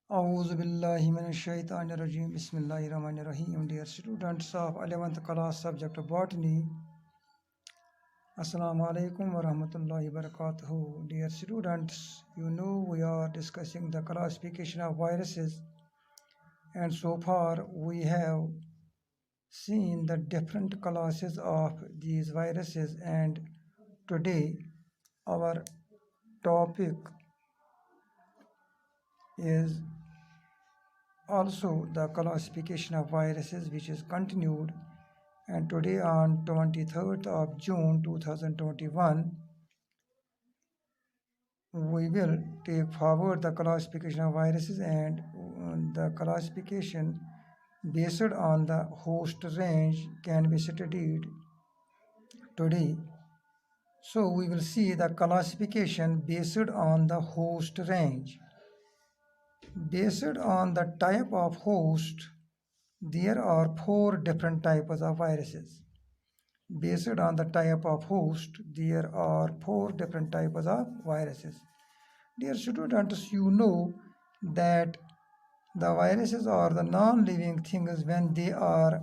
Auzubillahiminash-shaytanir-rajim. Bismillahir-rahmanir-rahim. Dear students of 11th class subject botany, Assalamu alaikum wa rahmatullahi wa barakatuh. Dear students, you know we are discussing the classification of viruses, and so far we have seen the different classes of these viruses, and today our topic is also the classification of viruses, which is continued, and today on 23rd of June 2021 we will take forward the classification of viruses, and the classification based on the host range can be studied today. So we will see the classification based on the host range. Based on the type of host, there are 4 different types of viruses. Based on the type of host, there are 4 different types of viruses. Dear students, you know that the viruses are the non-living things when they are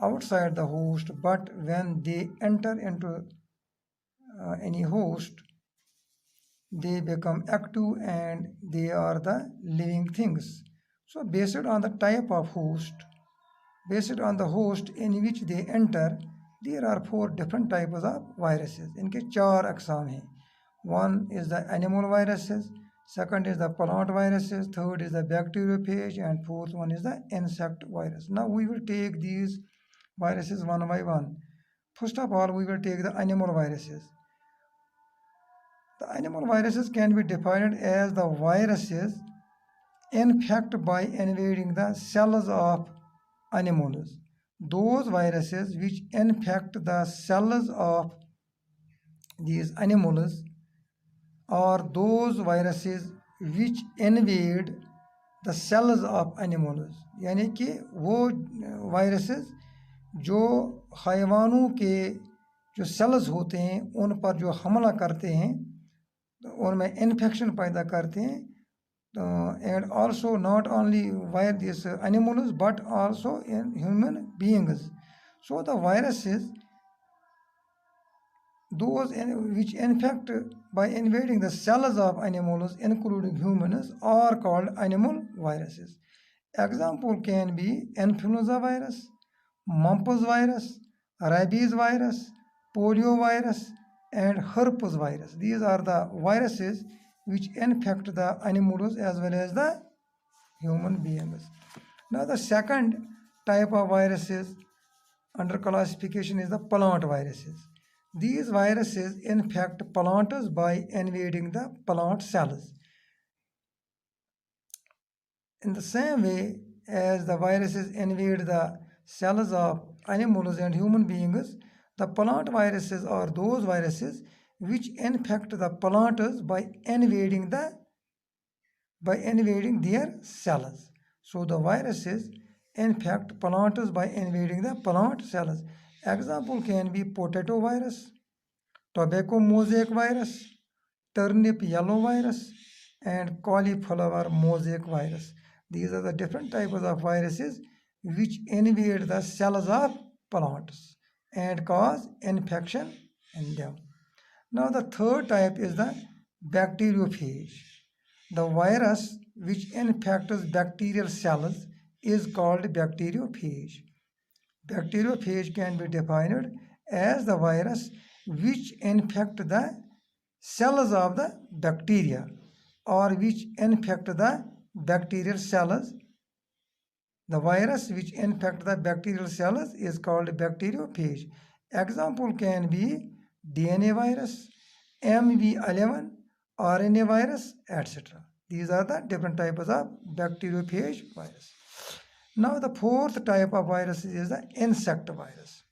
outside the host, but when they enter into any host, they become active and they are the living things. So based on the type of host, based on the host in which they enter, there are 4 different types of viruses. इनके 4 अक़साम हैं. One is the animal viruses, second is the plant viruses, third is the bacteriophage, and fourth one is the insect virus. Now we will take these viruses one by one. First of all, we will take the animal viruses. The animal viruses can be defined as the viruses infect by invading the cells of animals. Those viruses which infect the cells of these animals are those viruses which invade the cells of animals. यानी कि वो viruses जो हैवानों के जो cells होते हैं उन पर जो हमला करते हैं, उनमें infection पैदा करते हैं, and also not only via these animals but also in human beings. So the viruses, those which infect by invading the cells of animals including humans are called animal viruses. Example can be influenza virus, mumps virus, rabies virus, polio virus, and herpes virus. These are the viruses which infect the animals as well as the human beings. Now the second type of viruses under classification is the plant viruses. These viruses infect plants by invading the plant cells. In the same way as the viruses invade the cells of animals and human beings, the plant viruses are those viruses which infect the plants by invading their cells. So the viruses infect plants by invading the plant cells. Example can be potato virus, tobacco mosaic virus, turnip yellow virus, and cauliflower mosaic virus. These are the different types of viruses which invade the cells of plants and cause infection in them. Now the third type is the bacteriophage. The virus which infects bacterial cells is called bacteriophage. Bacteriophage can be defined as the virus which infect the cells of the bacteria or which infect the bacterial cells. The virus which infect the bacterial cells is called bacteriophage. Example can be DNA virus, MV11, RNA virus, etc. These are the different types of bacteriophage virus. Now the fourth type of virus is the insect virus.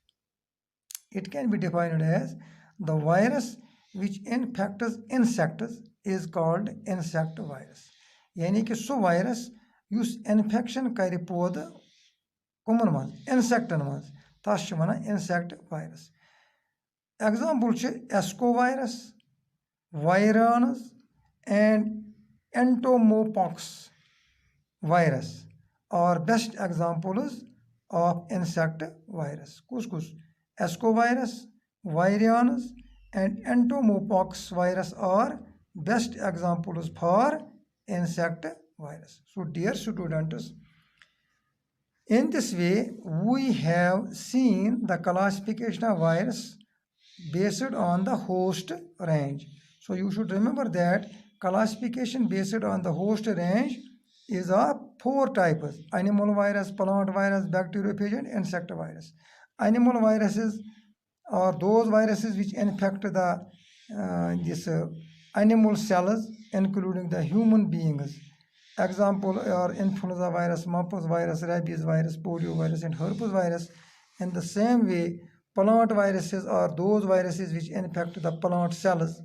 It can be defined as the virus which infects insects is called insect virus. यानी कि सो virus use infection करे पौध Koeman मज insectन मज तस छ वनान insect virus. Example छ ascovirus, virans, and entomopox virus are best examples of insect virus. Kus Ascovirus, virions, and entomopox virus are best examples for insect virus. So dear students, in this way we have seen the classification of virus based on the host range. So you should remember that classification based on the host range is of 4 types: animal virus, plant virus, bacteriophage, and insect virus. Animal viruses are those viruses which infect the animal cells, including the human beings. Example are influenza virus, mumps virus, rabies virus, polio virus, and herpes virus. In the same way, plant viruses are those viruses which infect the plant cells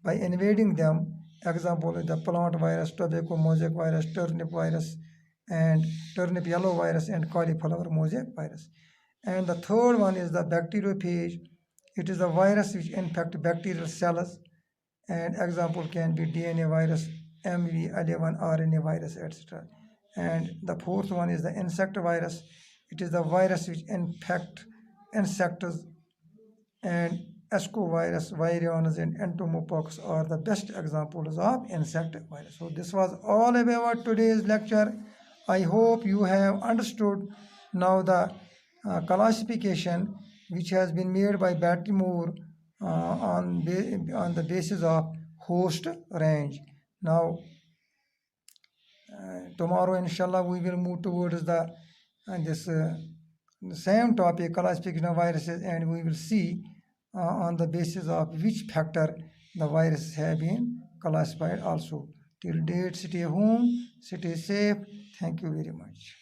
by invading them. Example is the plant virus, tobacco mosaic virus, turnip virus, and turnip yellow virus, and cauliflower mosaic virus. And the third one is the bacteriophage. It is a virus which infect bacterial cells, and example can be DNA virus, MV11, RNA virus, etc. And the fourth one is the insect virus. It is the virus which infect insects, and ascovirus, virions, and entomopox are the best examples of insect virus. So this was all about today's lecture. I hope you have understood now the classification which has been made by Baltimore on the basis of host range. Now tomorrow inshallah we will move towards the this same topic, classification of viruses, and we will see on the basis of which factor the viruses have been classified also. Till date, stay home, stay safe. Thank you very much.